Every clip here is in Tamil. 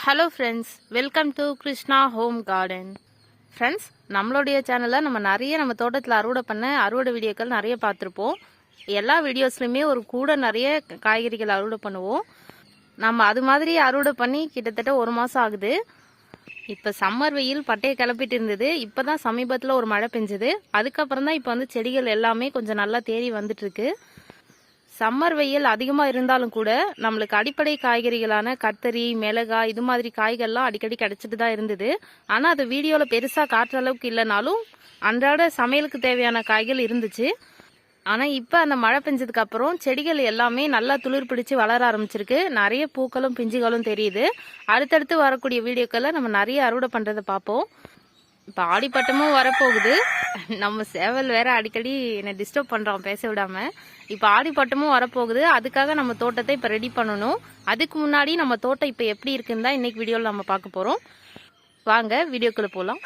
Hello friends, welcome to Krishna home garden. Friends, நம்மளுடைய சேனலில் நம்ம தோட்டத்தில் அறுவடை வீடியோக்கள் நிறைய பார்த்துருப்போம். எல்லா வீடியோஸ்லையுமே ஒரு கூட நிறைய காய்கறிகள் அறுவடை பண்ணுவோம். நம்ம அது மாதிரி அறுவடை பண்ணி கிட்டத்தட்ட 1 மாதம் ஆகுது. இப்போ சம்மர் வெயில் பட்டையை கிளப்பிட்டு இருந்தது. இப்போ தான் சமீபத்தில் ஒரு மழை பெஞ்சுது. அதுக்கப்புறம் தான் இப்போ செடிகள் எல்லாமே கொஞ்சம் நல்லா தேறி வந்துட்டுருக்கு. சம்மர் வெயில் அதிகமாக இருந்தாலும் கூட நம்மளுக்கு அடிப்படை காய்கறிகளான கத்தரி, மிளகாய் இது மாதிரி காய்கள்லாம் அடிக்கடி கிடச்சிட்டு தான் இருந்தது. ஆனால் அது வீடியோவில் பெருசாக காட்டுற அளவுக்கு இல்லைனாலும் அன்றாட சமையலுக்கு தேவையான காய்கள் இருந்துச்சு. ஆனால் இப்போ அந்த மழை பெஞ்சதுக்கு அப்புறம் செடிகள் எல்லாமே நல்லா துளிர் பிடிச்சி வளர ஆரம்பிச்சிருக்கு. நிறைய பூக்களும் பிஞ்சுகளும் தெரியுது. அடுத்தடுத்து வரக்கூடிய வீடியோக்களில் நம்ம நிறைய அறுவடை பண்ணுறதை பார்ப்போம். இப்போ ஆடிப்பட்டமும் வரப்போகுது. நம்ம சேவல் வேற அடிக்கடி என்னை டிஸ்டர்ப் பண்ணுறோம் பேச விடாம. இப்போ ஆடிப்பட்டமும் வரப்போகுது. அதுக்காக நம்ம தோட்டத்தை இப்போ ரெடி பண்ணணும். அதுக்கு முன்னாடி நம்ம தோட்டம் இப்போ எப்படி இருக்குன்னு தான் இன்னைக்கு வீடியோவில் நம்ம பார்க்க போகிறோம். வாங்க வீடியோக்குள்ளே போகலாம்.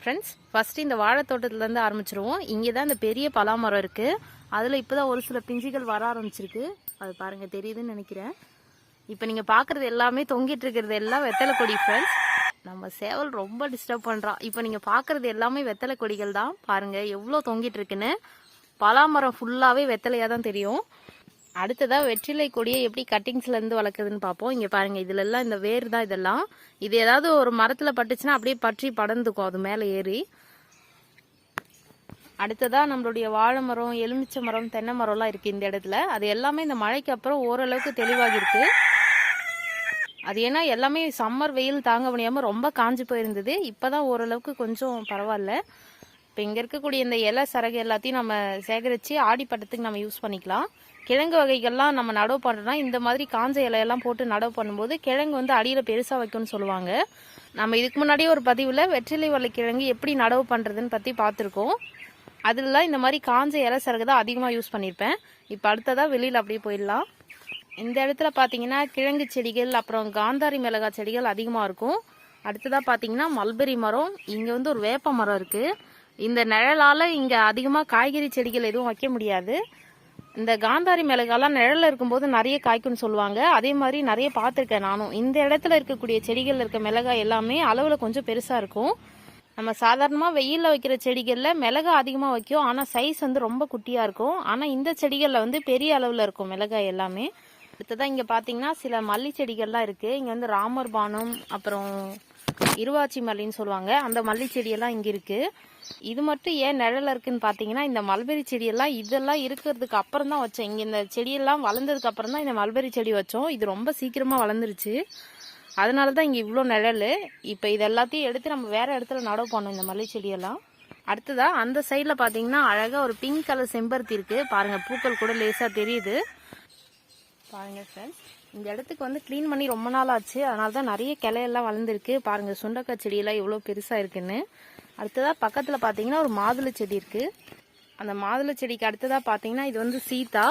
ஃப்ரெண்ட்ஸ், ஃபஸ்ட்டு இந்த வாழை தோட்டத்துலேருந்து ஆரம்பிச்சிருவோம். இங்கே தான் இந்த பெரிய பலாமரம் இருக்குது. அதில் இப்போ தான் ஒரு சில பிஞ்சுகள் வர ஆரம்பிச்சிருக்கு. அது பாருங்கள், தெரியுதுன்னு நினைக்கிறேன். இப்போ நீங்கள் பார்க்குறது எல்லாமே தொங்கிட்டு இருக்கிறது எல்லாம் வெத்தலை கொடி. ஃப்ரெண்ட்ஸ், நம்ம சேவல் ரொம்ப டிஸ்டர்ப் பண்ணுறான். இப்போ நீங்கள் பார்க்குறது எல்லாமே வெத்தலை கொடிகள் தான். பாருங்கள் எவ்வளோ தொங்கிட்டு இருக்குன்னு. பலாமரம் ஃபுல்லாகவே வெத்தலையாக தான் தெரியும். அடுத்ததாக வெற்றிலை கொடியை எப்படி கட்டிங்ஸ்லேருந்து வளர்க்குதுன்னு பார்ப்போம். இங்கே பாருங்கள், இதுலெல்லாம் இந்த வேர் தான் இதெல்லாம். இது ஏதாவது ஒரு மரத்தில் பட்டுச்சுன்னா அப்படியே பற்றி படர்ந்துக்கும் அது மேலே ஏறி. அடுத்ததாக நம்மளுடைய வாழை மரம், எலுமிச்சை மரம், தென்னை மரம்லாம் இருக்குது இந்த இடத்துல. அது எல்லாமே இந்த மழைக்கு அப்புறம் ஓரளவுக்கு தெளிவாகிருக்கு. அது ஏன்னா எல்லாமே சம்மர் வெயில் தாங்க முடியாமல் ரொம்ப காஞ்சி போயிருந்தது. இப்போ தான் ஓரளவுக்கு கொஞ்சம் பரவாயில்ல. இப்போ இங்கே இருக்கக்கூடிய இந்த இலை சரகு எல்லாத்தையும் நம்ம சேகரித்து ஆடிப்பட்டத்துக்கு நம்ம யூஸ் பண்ணிக்கலாம். கிழங்கு வகைகள்லாம் நம்ம நடவு பண்ணுறோம்னா இந்த மாதிரி காஞ்ச இலையெல்லாம் போட்டு நடவு பண்ணும்போது கிழங்கு அடியில் பெருசாக வைக்கும்னு சொல்லுவாங்க. நம்ம இதுக்கு முன்னாடியே ஒரு பதிவில் வெற்றிலை வள்ளி கிழங்கு எப்படி நடவு பண்ணுறதுன்னு பற்றி பார்த்துருக்கோம். அதிலலாம் இந்த மாதிரி காஞ்ச இலை சரகு தான் அதிகமாக யூஸ் பண்ணியிருப்பேன். இப்போ அடுத்ததாக வெளியில் அப்படியே போயிடலாம். இந்த இடத்துல பார்த்தீங்கன்னா கிழங்கு செடிகள், அப்புறம் காந்தாரி மிளகாய் செடிகள் அதிகமாக இருக்கும். அடுத்ததாக பார்த்தீங்கன்னா மல்பெரி மரம், இங்கே ஒரு வேப்ப மரம் இருக்குது. இந்த நிழலால் இங்கே அதிகமாக காய்கறி செடிகள் எதுவும் வைக்க முடியாது. இந்த காந்தாரி மிளகாலாம் நிழலில் இருக்கும்போது நிறைய காய்க்குன்னு சொல்லுவாங்க. அதே மாதிரி நிறைய பார்த்துருக்கேன் நானும். இந்த இடத்துல இருக்கக்கூடிய செடிகளில் இருக்க மிளகாய் எல்லாமே அளவில் கொஞ்சம் பெருசாக இருக்கும். நம்ம சாதாரணமாக வெயிலில் வைக்கிற செடிகளில் மிளகாய் அதிகமாக வைக்கும், ஆனால் சைஸ் ரொம்ப குட்டியாக இருக்கும். ஆனால் இந்த செடிகளில் பெரிய அளவில் இருக்கும் மிளகாய் எல்லாமே. அடுத்ததான் இங்கே பார்த்தீங்கன்னா சில மல்லி செடிகள்லாம் இருக்குது. இங்கே ராமர் பானம், அப்புறம் இருவாச்சி மல்லின்னு சொல்லுவாங்க, அந்த மல்லி செடியெல்லாம் இங்கே இருக்குது. இது மட்டும் ஏன் நிழலில் இருக்குன்னு பார்த்தீங்கன்னா, இந்த மல்பெரி செடியெல்லாம் இதெல்லாம் இருக்கிறதுக்கு அப்புறம் தான் வச்சேன். இங்கே இந்த செடியெல்லாம் வளர்ந்ததுக்கு அப்புறம் தான் இந்த மல்பெரி செடி வச்சோம். இது ரொம்ப சீக்கிரமாக வளர்ந்துருச்சு. அதனால தான் இங்கே இவ்வளோ நிழல். இப்போ இது எல்லாத்தையும் எடுத்து நம்ம வேறு இடத்துல நடவு பண்ணோம் இந்த மல்லி செடியெல்லாம். அடுத்ததாக அந்த சைடில் பார்த்தீங்கன்னா அழகாக ஒரு பிங்க் கலர் செம்பருத்தி இருக்குது. பாருங்கள், பூக்கள் கூட லேசாக தெரியுது. பாருங்கள் ஃப்ரெண்ட்ஸ், இந்த இடத்துக்கு க்ளீன் பண்ணி ரொம்ப நாள் ஆச்சு. அதனால தான் நிறைய கிளையெல்லாம் வளர்ந்துருக்கு. பாருங்கள், சுண்டக்காய் செடியெல்லாம் எவ்வளோ பெருசாக இருக்குன்னு. அடுத்ததாக பக்கத்தில் பார்த்தீங்கன்னா ஒரு மாதுளை செடி இருக்குது. அந்த மாதுளை செடிக்கு அடுத்ததாக பார்த்தீங்கன்னா இது சீதா.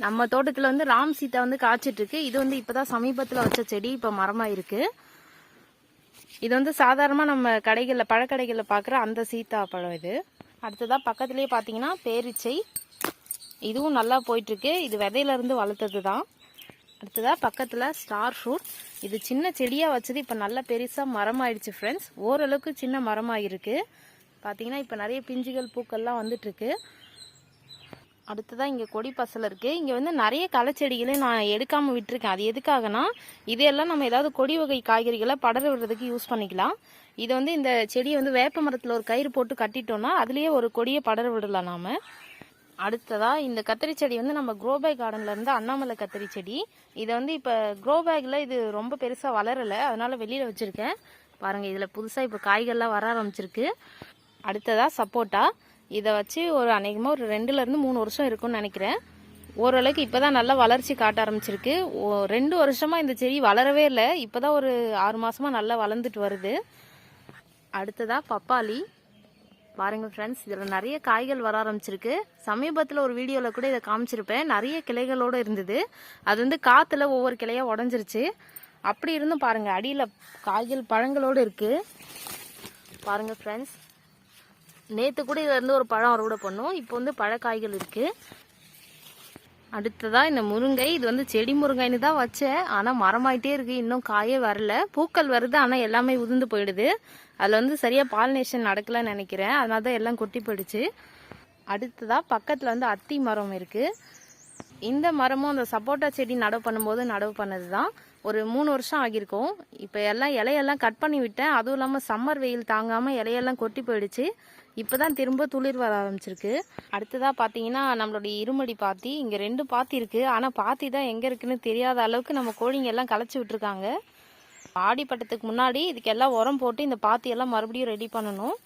நம்ம தோட்டத்தில் ராம் சீதா காய்ச்சிட்ருக்கு. இது இப்போ தான் சமீபத்தில் வச்ச செடி இப்போ மரமாக இருக்குது. இது சாதாரணமாக நம்ம கடைகளில் பழக்கடைகளில் பார்க்குற அந்த சீதா பழம் இது. அடுத்ததாக பக்கத்துலேயே பார்த்தீங்கன்னா பேரிச்சை, இதுவும் நல்லா போயிட்டுருக்கு. இது விதையிலேருந்து வளர்த்தது தான். அடுத்ததாக பக்கத்தில் ஸ்டார் ஃப்ரூட். இது சின்ன செடியாக வச்சது இப்போ நல்லா பெருசாக மரமாயிடுச்சு ஃப்ரெண்ட்ஸ். ஓரளவுக்கு சின்ன மரமாக இருக்குது. பார்த்தீங்கன்னா இப்போ நிறைய பிஞ்சுகள் பூக்கள்லாம் வந்துட்டுருக்கு. அடுத்ததாக இங்கே கொடி பசலை இருக்குது. இங்கே நிறைய களைச்செடிகளையும் நான் எடுக்காமல் விட்டுருக்கேன். அது எதுக்காகனா, இதையெல்லாம் நம்ம ஏதாவது கொடி வகை காய்கறிகளை படர விடுறதுக்கு யூஸ் பண்ணிக்கலாம். இதை இந்த செடியை வேப்ப மரத்தில் ஒரு கயிறு போட்டு கட்டிட்டோம்னா அதுலேயே ஒரு கொடியை படர விடலாம் நாம். அடுத்ததாக இந்த கத்திரி செடி நம்ம க்ரோபேக் கார்டன்லேருந்து அண்ணாமலை கத்திரி செடி. இதை இப்போ க்ரோபேக்கில் இது ரொம்ப பெருசாக வளரலை, அதனால் வெளியில் வச்சுருக்கேன். பாருங்கள், இதில் புதுசாக இப்போ காய்கள்லாம் வர ஆரம்பிச்சிருக்கு. அடுத்ததாக சப்போட்டா. இதை வச்சு அநேகமாக ஒரு 2-3 வருஷம் இருக்கும்னு நினைக்கிறேன். ஓரளவுக்கு இப்போ தான் நல்லா வளர்ச்சி காட்ட ஆரம்பிச்சிருக்கு. 2 வருஷமாக இந்த செடி வளரவே இல்லை. இப்போ தான் ஒரு 6 மாதமாக நல்லா வளர்ந்துட்டு வருது. அடுத்ததாக பப்பாளி. பாருங்கள் ஃப்ரெண்ட்ஸ், இதில் நிறைய காய்கள் வர ஆரம்பிச்சிருக்கு. சமீபத்தில் ஒரு வீடியோவில் கூட இதை காமிச்சிருப்பேன். நிறைய கிளைகளோடு இருந்தது. அது வந்து காற்றுல ஒவ்வொரு கிளையாக உடஞ்சிருச்சு. அப்படி இருந்தும் பாருங்கள், அடியில் காய்கள் பழங்களோடு இருக்குது. பாருங்கள் ஃப்ரெண்ட்ஸ், நேற்று கூட இதிலேருந்து ஒரு பழம் அறுவடை பண்ணோம். இப்போ வந்து பழக்காய்கள் இருக்குது. அடுத்ததாக இந்த முருங்கை, இது வந்து செடி முருங்கைன்னு தான் வச்சேன். ஆனால் மரமாயிட்டே இருக்குது, இன்னும் காயே வரல. பூக்கள் வருது, ஆனால் எல்லாமே உதிர்ந்து போயிடுது. அதில் வந்து சரியாக பாலினேஷன் நடக்கலன்னு நினைக்கிறேன். அதனால தான் எல்லாம் கொட்டி போயிடுச்சு. அடுத்ததாக பக்கத்தில் வந்து அத்தி மரம் இருக்குது. இந்த மரமும் அந்த சப்போட்டா செடி நடவு பண்ணும்போது நடவு பண்ணது தான். ஒரு 3 வருஷம் ஆகியிருக்கும். இப்போ எல்லாம் இலையெல்லாம் கட் பண்ணி விட்டேன். அதுவும் இல்லாமல் சம்மர் வெயில் தாங்காமல் இலையெல்லாம் கொட்டி போயிடுச்சு. இப்போ தான் திரும்ப துளிர் வர ஆரம்பிச்சிருக்கு. அடுத்ததாக பார்த்தீங்கன்னா நம்மளுடைய இருமடி பாத்தி. இங்கே 2 பாத்தி இருக்குது. ஆனால் பாத்தி தான் எங்கே இருக்குன்னு தெரியாத அளவுக்கு நம்ம கோழிங்க எல்லாம் களைச்சி விட்டுருக்காங்க. ஆடிப்பட்டத்துக்கு முன்னாடி இதுக்கு எல்லாம் உரம் போட்டு இந்த பாத்தியெல்லாம் மறுபடியும் ரெடி பண்ணணும்.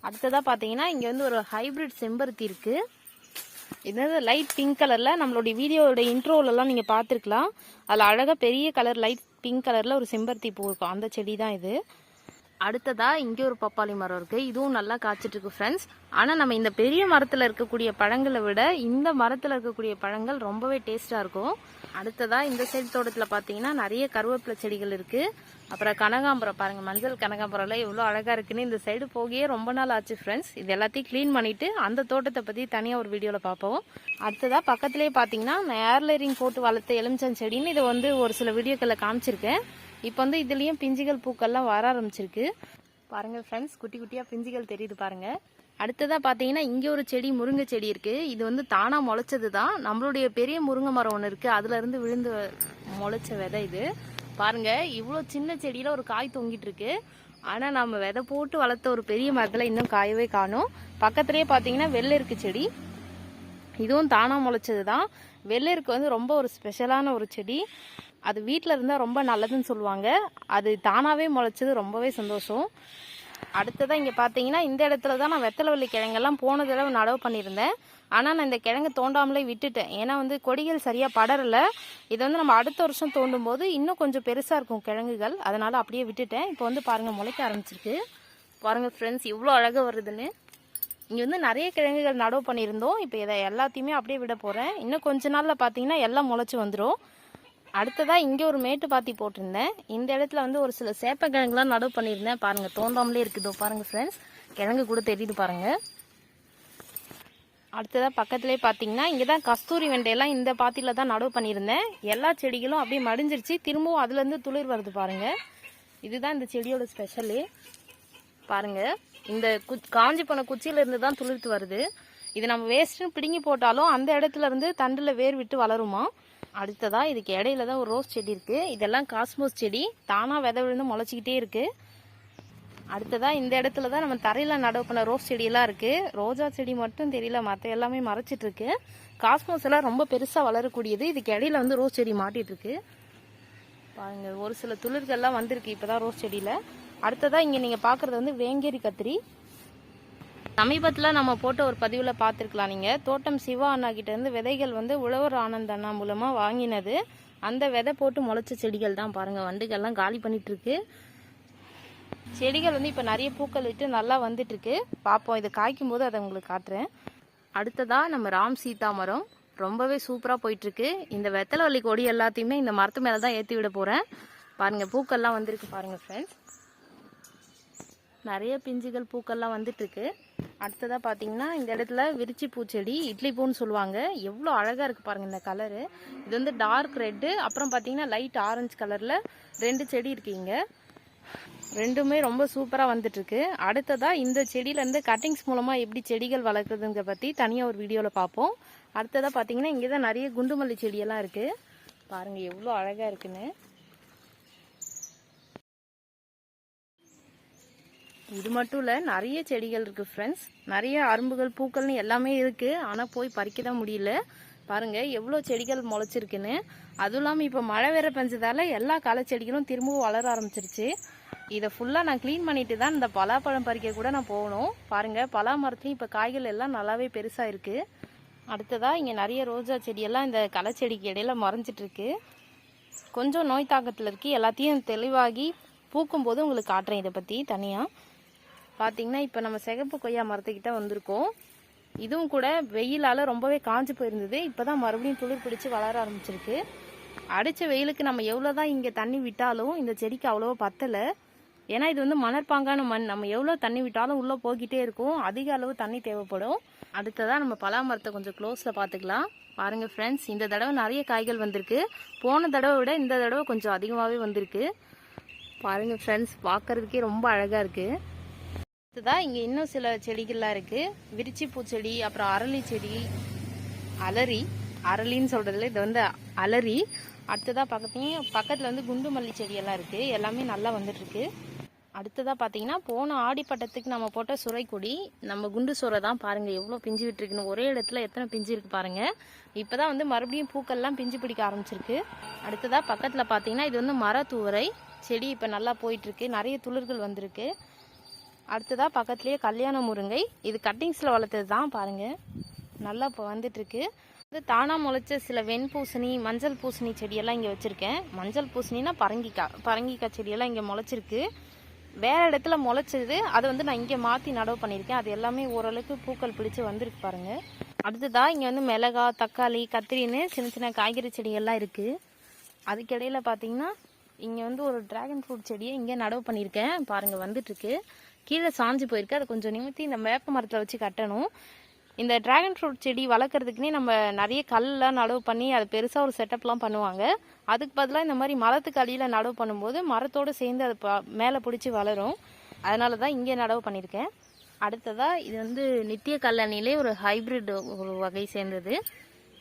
அடுத்ததாக பார்த்தீங்கன்னா இங்கே வந்து ஒரு ஹைப்ரிட் செம்பருத்தி இருக்குது. இது லைட் பிங்க் கலரில் நம்மளுடைய வீடியோட இன்ட்ரோலெல்லாம் நீங்கள் பார்த்துருக்கலாம். அதில் அழகாக பெரிய கலர் லைட் பிங்க் கலரில் ஒரு செம்பருத்தி பூ இருக்கும். அந்த செடி தான் இது. அடுத்ததாக இங்கே ஒரு பப்பாளி மரம் இருக்குது. இதுவும் நல்லா காய்ச்சிட்ருக்கு ஃப்ரெண்ட்ஸ். ஆனால் நம்ம இந்த பெரிய மரத்தில் இருக்கக்கூடிய பழங்களை விட இந்த மரத்தில் இருக்கக்கூடிய பழங்கள் ரொம்பவே டேஸ்ட்டாக இருக்கும். அடுத்ததாக இந்த சைடு தோட்டத்தில் பார்த்தீங்கன்னா நிறைய கருவேப்பிலை செடிகள் இருக்குது. அப்புறம் கனகாம்பரம் பாருங்கள், மஞ்சள் கனகாம்பரம்லாம் எவ்வளோ அழகாக இருக்குன்னு. இந்த சைடு போகியே ரொம்ப நாள் ஆச்சு ஃப்ரெண்ட்ஸ். இது எல்லாத்தையும் க்ளீன் பண்ணிவிட்டு அந்த தோட்டத்தை பற்றி தனியாக ஒரு வீடியோவில் பார்ப்போம். அடுத்ததாக பக்கத்துலேயே பார்த்தீங்கன்னா நான் ஏர்லைரிங் போட்டு வளர்த்த எலுமிச்சம் செடின்னு இதை வந்து ஒரு சில வீடியோக்களில் காமிச்சிருக்கேன். இப்போ வந்து இதுலேயும் பிஞ்சுகள் பூக்கள்லாம் வர ஆரம்பிச்சிருக்கு. பாருங்கள் ஃப்ரெண்ட்ஸ், குட்டி குட்டியாக பிஞ்சுகள் தெரியுது பாருங்கள். அடுத்ததாக பார்த்தீங்கன்னா இங்கே ஒரு செடி, முருங்கை செடி இருக்குது. இது வந்து தானாக முளைச்சது தான். நம்மளுடைய பெரிய முருங்கை மரம் ஒன்று இருக்குது, அதுலேருந்து விழுந்து முளைச்ச விதை இது. பாருங்கள், இவ்வளோ சின்ன செடியில் ஒரு காய் தொங்கிட்டு இருக்கு. ஆனால் நம்ம விதை போட்டு வளர்த்த ஒரு பெரிய மரத்தில் இன்னும் காயவே காணும். பக்கத்துலேயே பார்த்தீங்கன்னா வெள்ளருக்கு செடி, இதுவும் தானாக முளைச்சது தான். வெள்ளருக்கு வந்து ரொம்ப ஒரு ஸ்பெஷலான ஒரு செடி. அது வீட்டில் இருந்தால் ரொம்ப நல்லதுன்னு சொல்லுவாங்க. அது தானாகவே முளைச்சது ரொம்பவே சந்தோஷம். அடுத்ததாக இங்கே பார்த்தீங்கன்னா இந்த இடத்துல தான் நான் வெத்தலைவள்ளி கிழங்கெல்லாம் போன தடவை நடவு பண்ணியிருந்தேன். ஆனால் நான் இந்த கிழங்கு தோண்டாமலே விட்டுட்டேன். ஏன்னா வந்து கொடிகள் சரியாக படரலை. இதை வந்து நம்ம அடுத்த வருஷம் தோண்டும் போது இன்னும் கொஞ்சம் பெருசாக இருக்கும் கிழங்குகள். அதனால் அப்படியே விட்டுட்டேன். இப்போ வந்து பாருங்கள், முளைக்க ஆரம்பிச்சிருக்கு. பாருங்கள் ஃப்ரெண்ட்ஸ், இவ்வளோ அழகாக வருதுன்னு. இங்கே வந்து நிறைய கிழங்குகள் நடவு பண்ணியிருந்தோம். இப்போ இதை எல்லாத்தையுமே அப்படியே விட போகிறேன். இன்னும் கொஞ்ச நாளில் பார்த்தீங்கன்னா எல்லாம் முளைச்சி வந்துடும். அடுத்ததாக இங்கே ஒரு மேட்டு பாத்தி போட்டிருந்தேன். இந்த இடத்துல வந்து ஒரு சில சேப்பக்கிழங்குலாம் நடவு பண்ணியிருந்தேன். பாருங்கள், தோண்டாமலே இருக்குதோ பாருங்கள் ஃப்ரெண்ட்ஸ், கிழங்கு கூட தெரியுது பாருங்கள். அடுத்ததாக பக்கத்துலேயே பார்த்தீங்கன்னா இங்கே தான் கஸ்தூரி வெண்டையெல்லாம் இந்த பாத்தியில் தான் நடவு பண்ணியிருந்தேன். எல்லா செடிகளும் அப்படியே மடிஞ்சிருச்சு. திரும்பவும் அதுலேருந்து துளிர் வருது பாருங்கள். இதுதான் இந்த செடியோட ஸ்பெஷலு. பாருங்கள், இந்த காஞ்சி போன குச்சியிலேருந்து தான் துளிர்த்து வருது. இது நம்ம வேஸ்ட்டுன்னு பிடுங்கி போட்டாலும் அந்த இடத்துல இருந்து தண்டில் வேர் விட்டு வளருமா. அடுத்ததாக இதுக்கு இடையில தான் ஒரு ரோஸ் செடி இருக்குது. இதெல்லாம் காஸ்மோஸ் செடி, தானாக விதை விழுந்து முளைச்சிக்கிட்டே இருக்குது. அடுத்ததாக இந்த இடத்துல தான் நம்ம தரையில் நடவு பண்ண ரோஸ் செடியெல்லாம் இருக்குது. ரோஜா செடி மட்டும் தெரியல, மற்ற எல்லாமே மறைச்சிட்ருக்கு. காஸ்மோஸ் எல்லாம் ரொம்ப பெருசாக வளரக்கூடியது. இதுக்கு இடையில வந்து ரோஸ் செடி மாட்டிகிட்ருக்கு. பாருங்கள், ஒரு சில துளிர்கள்லாம் வந்திருக்கு இப்போ தான் ரோஸ் செடியில். அடுத்ததாக இங்கே நீங்கள் பார்க்குறது வந்து வேங்கேரி கத்திரி. சமீபத்தில் நம்ம போட்ட ஒரு பதிவில் பார்த்துருக்கலாம் நீங்கள். தோட்டம் சிவா அண்ணா கிட்டேருந்து விதைகள் வந்து உழவர் ஆனந்த் அண்ணா மூலமாக வாங்கினது. அந்த விதை போட்டு முளைச்ச செடிகள் தான். பாருங்கள், வண்டுகள்லாம் காலி பண்ணிகிட்ருக்கு. செடிகள் வந்து இப்போ நிறைய பூக்கள் விட்டு நல்லா வந்துட்டுருக்கு. பார்ப்போம், இதை காய்க்கும் போது அதை உங்களுக்கு காட்டுறேன். அடுத்ததாக நம்ம ராம் சீதா மரம் ரொம்பவே சூப்பராக போயிட்டுருக்கு. இந்த வெத்தலைவள்ளி கொடி எல்லாத்தையுமே இந்த மரத்து மேலே தான் ஏற்றி விட போகிறேன். பாருங்கள், பூக்கள்லாம் வந்திருக்கு பாருங்கள் ஃப்ரெண்ட்ஸ். நிறைய பிஞ்சுகள் பூக்கள்லாம் வந்துட்டுருக்கு. அடுத்ததாக பார்த்தீங்கன்னா இந்த இடத்துல விரிச்சி பூச்செடி, இட்லி பூன்னு சொல்லுவாங்க. எவ்வளோ அழகாக இருக்குது பாருங்கள் இந்த கலரு. இது வந்து டார்க் ரெட்டு, அப்புறம் பார்த்தீங்கன்னா லைட் ஆரஞ்சு கலரில் 2 செடி இருக்குங்க. ரெண்டுமே ரொம்ப சூப்பராக வந்துட்டுருக்கு. அடுத்ததாக இந்த செடியிலேருந்து கட்டிங்ஸ் மூலமாக எப்படி செடிகள் வளர்க்குறதுங்க பற்றி தனியாக ஒரு வீடியோவில் பார்ப்போம். அடுத்ததாக பார்த்தீங்கன்னா இங்கே தான் நிறைய குண்டுமல்லி செடியெல்லாம் இருக்குது. பாருங்கள் எவ்வளோ அழகாக இருக்குன்னு. இது மட்டும் இல்லை, நிறைய செடிகள் இருக்குது ஃப்ரெண்ட்ஸ். நிறைய அரும்புகள், பூக்கள்னு எல்லாமே இருக்குது. ஆனால் போய் பறிக்க தான் முடியல. பாருங்கள் எவ்வளோ செடிகள் முளைச்சிருக்குன்னு. அதுவும் இல்லாமல் இப்போ மழை வேற பெஞ்சதால எல்லா களை செடிகளும் திரும்பவும் வளர ஆரம்பிச்சிருச்சு. இதை ஃபுல்லாக நான் க்ளீன் பண்ணிட்டு தான் இந்த பலாப்பழம் பறிக்க கூட நான் போகணும். பாருங்கள், பலா மரத்துலையும் இப்போ காய்கள் எல்லாம் நல்லாவே பெருசாக இருக்குது. அடுத்ததாக இங்கே நிறைய ரோஜா செடியெல்லாம் இந்த களை செடிக்கு இடையில மறைஞ்சிட்ருக்கு. கொஞ்சம் நோய் தாக்கத்தில் இருக்குது. எல்லாத்தையும் தெளிவாகி பூக்கும்போது உங்களுக்கு காட்டுறேன் இதை பற்றி தனியாக. பார்த்தீங்கன்னா இப்போ நம்ம சிகப்பு கொய்யா மரத்துக்கிட்ட வந்திருக்கோம். இதுவும் கூட வெயிலால் ரொம்பவே காஞ்சு போயிருந்தது. இப்போ தான் மறுபடியும் துளிர் பிடிச்சி வளர ஆரம்பிச்சிருக்கு. அடித்த வெயிலுக்கு நம்ம எவ்வளோ தான் இங்கே தண்ணி விட்டாலும் இந்த செடிக்கு அவ்வளோவா பத்தலை. ஏன்னா இது வந்து மணற்பாங்கான மண். நம்ம எவ்வளோ தண்ணி விட்டாலும் உள்ளே போய்கிட்டே இருக்கும். அதிக அளவு தண்ணி தேவைப்படும். அடுத்ததாக நம்ம பலா மரத்தை கொஞ்சம் க்ளோஸில் பார்த்துக்கலாம். பாருங்கள் ஃப்ரெண்ட்ஸ், இந்த தடவை நிறைய காய்கள் வந்திருக்கு. போன தடவை விட இந்த தடவை கொஞ்சம் அதிகமாகவே வந்திருக்கு. பாருங்கள் ஃப்ரெண்ட்ஸ், பார்க்குறதுக்கே ரொம்ப அழகாக இருக்குது. அடுத்ததாக இங்கே இன்னும் சில செடிகள்லாம் இருக்குது. விரிச்சி பூச்செடி, அப்புறம் அரளி செடி, அரளின்னு சொல்கிறதுல இது வந்து அலரி. அடுத்ததாக பக்கத்தில் வந்து குண்டு மல்லி செடியெல்லாம் இருக்குது. எல்லாமே நல்லா வந்துட்டுருக்கு. அடுத்ததாக பார்த்தீங்கன்னா போன ஆடிப்பட்டத்துக்கு நம்ம போட்ட சுரைக்கொடி, நம்ம குண்டு சுரை தான். பாருங்கள் எவ்வளோ பிஞ்சு விட்டுருக்குன்னு. ஒரே இடத்துல எத்தனை பிஞ்சு இருக்குது பாருங்கள். இப்போ தான் வந்து மறுபடியும் பூக்கள்லாம் பிஞ்சு பிடிக்க ஆரம்பிச்சிருக்கு. அடுத்ததாக பக்கத்தில் பார்த்தீங்கன்னா இது வந்து மரத்தூவரை செடி. இப்போ நல்லா போயிட்டுருக்கு. நிறைய துளிர்கள் வந்திருக்கு. அடுத்ததாக பக்கத்துலேயே கல்யாண முருங்கை. இது கட்டிங்ஸில் வளர்த்தது தான். பாருங்கள் நல்லா இப்போ வந்துட்டுருக்கு. இது தானாக முளைச்ச சில வெண்பூசணி, மஞ்சள் பூசணி செடியெல்லாம் இங்கே வச்சுருக்கேன். மஞ்சள் பூசணினா பரங்கிக்காய் செடியெல்லாம் இங்கே முளைச்சிருக்கு. வேறு இடத்துல முளைச்சது அதை வந்து நான் இங்கே மாற்றி நடவு பண்ணியிருக்கேன். அது எல்லாமே ஓரளவுக்கு பூக்கள் பிடிச்சி வந்திருக்கு பாருங்கள். அடுத்ததாக இங்கே வந்து மிளகா, தக்காளி, கத்திரின்னு சின்ன சின்ன காய்கறி செடிகள்லாம் இருக்குது. அதுக்கிடையில் பார்த்தீங்கன்னா இங்கே வந்து ஒரு டிராகன் ஃப்ரூட் செடியை இங்கே நடவு பண்ணியிருக்கேன். பாருங்கள் வந்துட்டுருக்கு. கீழே சாஞ்சு போயிருக்கு. அதை கொஞ்சம் நிமித்தி இந்த வேப்ப மரத்தில் வச்சு கட்டணும். இந்த டிராகன் ஃப்ரூட் செடி வளர்க்குறதுக்குனே நம்ம நிறைய கல்லாம் நடவு பண்ணி அது பெருசாக ஒரு செட்டப்லாம் பண்ணுவாங்க. அதுக்கு பதிலாக இந்த மாதிரி மரத்துக்கு அடியில் நடவு பண்ணும்போது மரத்தோடு சேர்ந்து அது மேலே பிடிச்சி வளரும். அதனால தான் இங்கே நடவு பண்ணியிருக்கேன். அடுத்ததாக இது வந்து நித்திய கல்லணிலே ஒரு ஹைப்ரிட் ஒரு வகை சேர்ந்தது.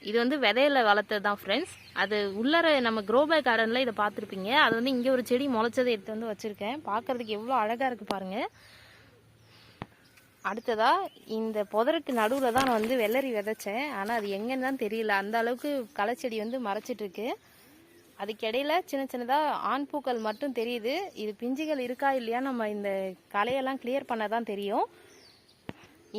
இது வந்து விதையில வளர்த்தது தான் ஃப்ரெண்ட்ஸ். அது உள்ளர நம்ம க்ரோபேக் கார்டனில் இதை பார்த்துருப்பீங்க. அது வந்து இங்கே ஒரு செடி முளைச்சதை எடுத்து வந்து வச்சுருக்கேன். பார்க்குறதுக்கு எவ்வளோ அழகாக இருக்குது பாருங்கள். அடுத்ததாக இந்த புதருக்கு நடுவில் தான் நான் வந்து வெள்ளரி விதைச்சேன். ஆனால் அது எங்கன்னு தான் தெரியல. அந்த அளவுக்கு களைச்செடி வந்து மறைச்சிட்ருக்கு. அதுக்கிடையில் சின்ன சின்னதாக ஆண் பூக்கள் மட்டும் தெரியுது. இது பிஞ்சுகள் இருக்கா இல்லையா நம்ம இந்த களையெல்லாம் கிளியர் பண்ண தான் தெரியும்.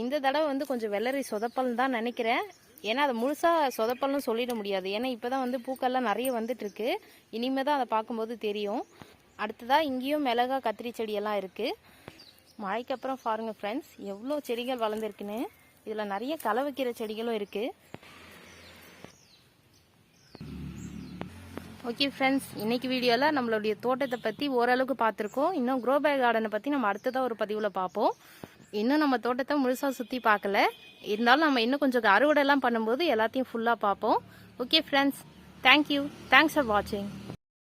இந்த தடவை வந்து கொஞ்சம் வெள்ளரி சொதப்பல்னு தான் நினைக்கிறேன். ஏன்னா அதை முழுசாக சொதப்பல்னு சொல்லிட முடியாது. ஏன்னா இப்போ தான் வந்து பூக்கள்லாம் நிறைய வந்துட்டுருக்கு. இனிமேல் தான் அதை பார்க்கும்போது தெரியும். அடுத்ததாக இங்கேயும் மிளகா, கத்திரி செடியெல்லாம் இருக்குது. மழைக்கு அப்புறம் பாருங்கள் ஃப்ரெண்ட்ஸ் எவ்வளோ செடிகள் வளர்ந்துருக்குன்னு. இதில் நிறைய களை வைக்கிற செடிகளும் இருக்குது. ஓகே ஃப்ரெண்ட்ஸ், இன்றைக்கி வீடியோவில் நம்மளுடைய தோட்டத்தை பற்றி ஓரளவுக்கு பார்த்துருக்கோம். இன்னும் க்ரோபேக் கார்டனை பற்றி நம்ம அடுத்ததாக ஒரு பதிவில் பார்ப்போம். இன்னும் நம்ம தோட்டத்தை முழுசாக சுற்றி பார்க்கல. இருந்தாலும் நம்ம இன்னும் கொஞ்சம் அறுவடைலாம் பண்ணும்போது எல்லாத்தையும் ஃபுல்லாக பார்ப்போம். Okay friends, thank you. Thanks for வாட்சிங்.